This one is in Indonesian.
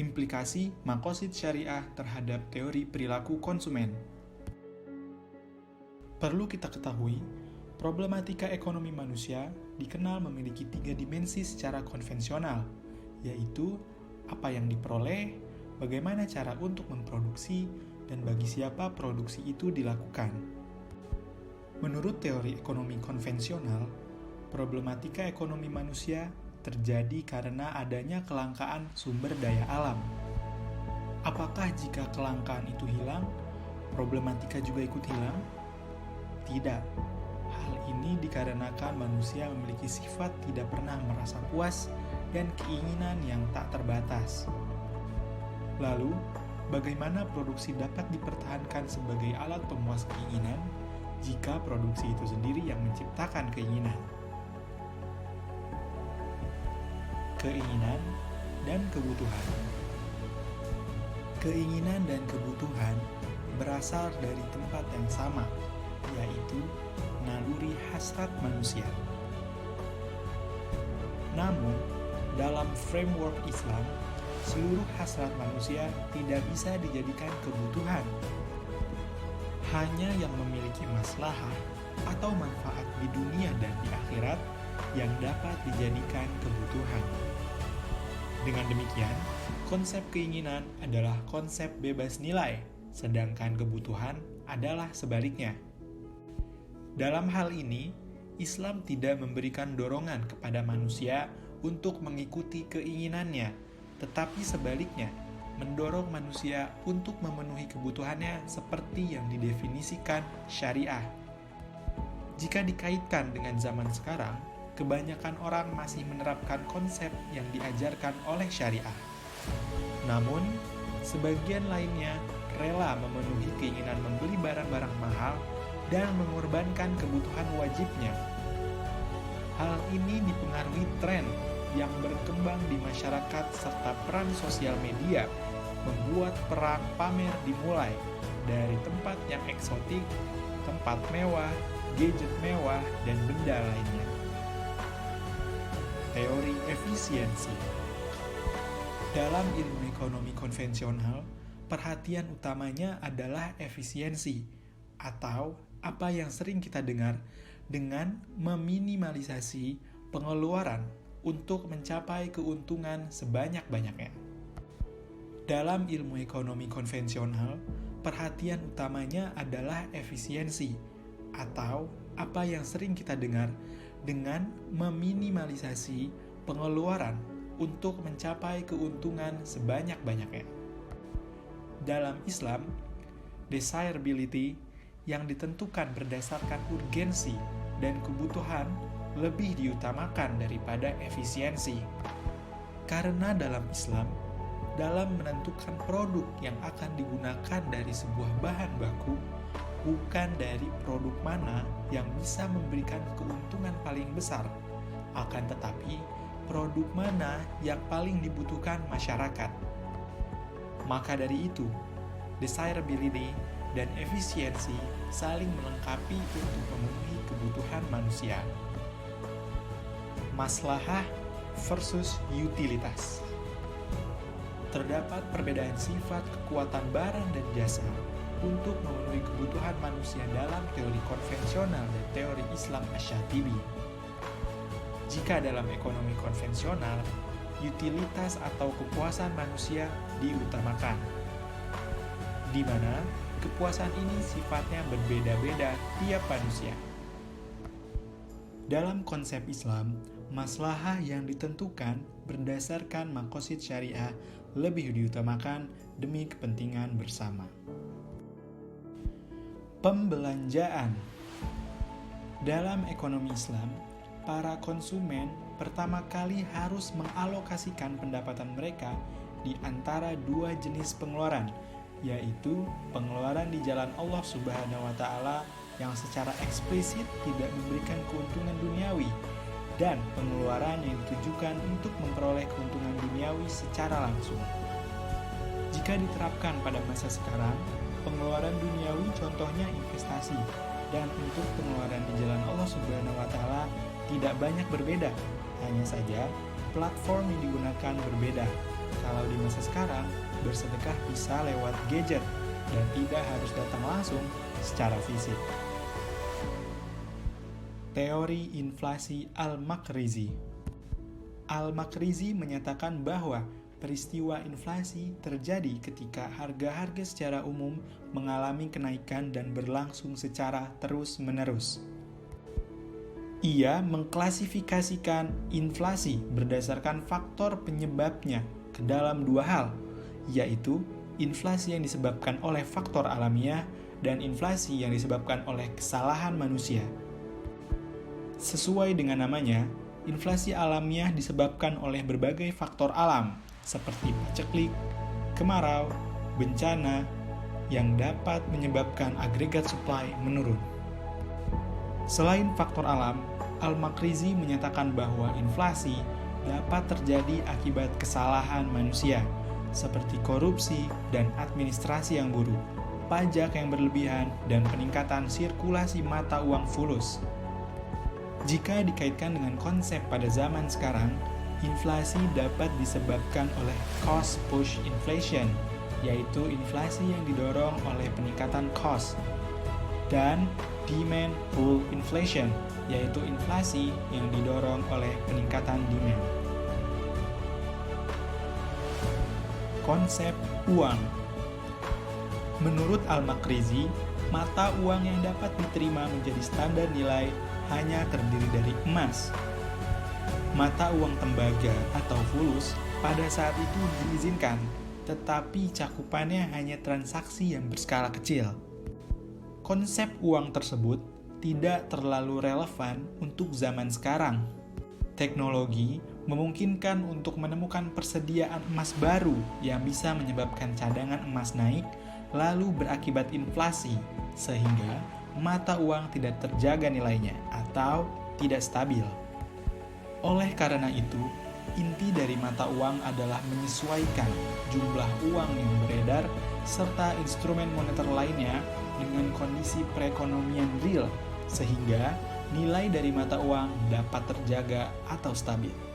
Implikasi maqasid syariah terhadap teori perilaku konsumen. Perlu kita ketahui, problematika ekonomi manusia dikenal memiliki 3 dimensi secara konvensional, yaitu apa yang diperoleh, bagaimana cara untuk memproduksi, dan bagi siapa produksi itu dilakukan. Menurut teori ekonomi konvensional, problematika ekonomi manusia terjadi karena adanya kelangkaan sumber daya alam. Apakah jika kelangkaan itu hilang, problematika juga ikut hilang? Tidak. Hal ini dikarenakan manusia memiliki sifat tidak pernah merasa puas dan keinginan yang tak terbatas. Lalu, bagaimana produksi dapat dipertahankan sebagai alat pemuas keinginan jika produksi itu sendiri yang menciptakan keinginan? Keinginan dan kebutuhan. Keinginan dan kebutuhan berasal dari tempat yang sama, yaitu naluri hasrat manusia. Namun, dalam framework Islam, seluruh hasrat manusia tidak bisa dijadikan kebutuhan. Hanya yang memiliki maslahah atau manfaat di dunia dan di akhirat yang dapat dijadikan kebutuhan. Dengan demikian, konsep keinginan adalah konsep bebas nilai, sedangkan kebutuhan adalah sebaliknya. Dalam hal ini, Islam tidak memberikan dorongan kepada manusia untuk mengikuti keinginannya, tetapi sebaliknya, mendorong manusia untuk memenuhi kebutuhannya seperti yang didefinisikan syariah. Jika dikaitkan dengan zaman sekarang, kebanyakan orang masih menerapkan konsep yang diajarkan oleh syariah. Namun, sebagian lainnya rela memenuhi keinginan membeli barang-barang mahal dan mengorbankan kebutuhan wajibnya. Hal ini dipengaruhi tren yang berkembang di masyarakat serta peran sosial media membuat perang pamer dimulai dari tempat yang eksotik, tempat mewah, gadget mewah, dan benda lainnya. Teori efisiensi. Dalam ilmu ekonomi konvensional, perhatian utamanya adalah efisiensi, atau apa yang sering kita dengar dengan meminimalisasi pengeluaran untuk mencapai keuntungan sebanyak-banyaknya. Dalam ilmu ekonomi konvensional, perhatian utamanya adalah efisiensi, atau apa yang sering kita dengar dengan meminimalisasi pengeluaran untuk mencapai keuntungan sebanyak-banyaknya. Dalam Islam, desirability yang ditentukan berdasarkan urgensi dan kebutuhan lebih diutamakan daripada efisiensi. Karena dalam Islam, dalam menentukan produk yang akan digunakan dari sebuah bahan baku, bukan dari produk mana yang bisa memberikan keuntungan paling besar, akan tetapi produk mana yang paling dibutuhkan masyarakat. Maka dari itu, desirability dan efisiensi saling melengkapi untuk memenuhi kebutuhan manusia. Maslahah versus utilitas. Terdapat perbedaan sifat kekuatan barang dan jasa untuk memenuhi kebutuhan manusia dalam teori konvensional dan teori Islam Asy-Syatibi. Jika dalam ekonomi konvensional, utilitas atau kepuasan manusia diutamakan, di mana kepuasan ini sifatnya berbeda-beda tiap manusia. Dalam konsep Islam, maslahah yang ditentukan berdasarkan maqasid syariah lebih diutamakan demi kepentingan bersama. Pembelanjaan. Dalam ekonomi Islam, para konsumen pertama kali harus mengalokasikan pendapatan mereka di antara 2 jenis pengeluaran, yaitu pengeluaran di jalan Allah Subhanahu wa Ta'ala yang secara eksplisit tidak memberikan keuntungan duniawi, dan pengeluaran yang ditujukan untuk memperoleh keuntungan duniawi secara langsung. Jika diterapkan pada masa sekarang, pengeluaran duniawi contohnya investasi, dan untuk pengeluaran di jalan Allah Subhanahu wa Ta'ala tidak banyak berbeda, hanya saja platform yang digunakan berbeda. Kalau di masa sekarang, bersedekah bisa lewat gadget dan tidak harus datang langsung secara fisik. Teori inflasi Al-Makrizi. Al-Makrizi menyatakan bahwa peristiwa inflasi terjadi ketika harga-harga secara umum mengalami kenaikan dan berlangsung secara terus-menerus. Ia mengklasifikasikan inflasi berdasarkan faktor penyebabnya ke dalam dua hal, yaitu inflasi yang disebabkan oleh faktor alamiah dan inflasi yang disebabkan oleh kesalahan manusia. Sesuai dengan namanya, inflasi alamiah disebabkan oleh berbagai faktor alam, seperti paceklik, kemarau, bencana, yang dapat menyebabkan agregat supply menurun. Selain faktor alam, Al-Makrizi menyatakan bahwa inflasi dapat terjadi akibat kesalahan manusia, seperti korupsi dan administrasi yang buruk, pajak yang berlebihan, dan peningkatan sirkulasi mata uang fulus. Jika dikaitkan dengan konsep pada zaman sekarang, inflasi dapat disebabkan oleh cost push inflation, yaitu inflasi yang didorong oleh peningkatan cost, dan demand pull inflation, yaitu inflasi yang didorong oleh peningkatan demand. Konsep uang. Menurut Al-Makrizi, mata uang yang dapat diterima menjadi standar nilai hanya terdiri dari emas. Mata uang tembaga atau fulus pada saat itu diizinkan, tetapi cakupannya hanya transaksi yang berskala kecil. Konsep uang tersebut tidak terlalu relevan untuk zaman sekarang. Teknologi memungkinkan untuk menemukan persediaan emas baru yang bisa menyebabkan cadangan emas naik, lalu berakibat inflasi, sehingga mata uang tidak terjaga nilainya atau tidak stabil. Oleh karena itu, inti dari mata uang adalah menyesuaikan jumlah uang yang beredar serta instrumen moneter lainnya dengan kondisi perekonomian real, sehingga nilai dari mata uang dapat terjaga atau stabil.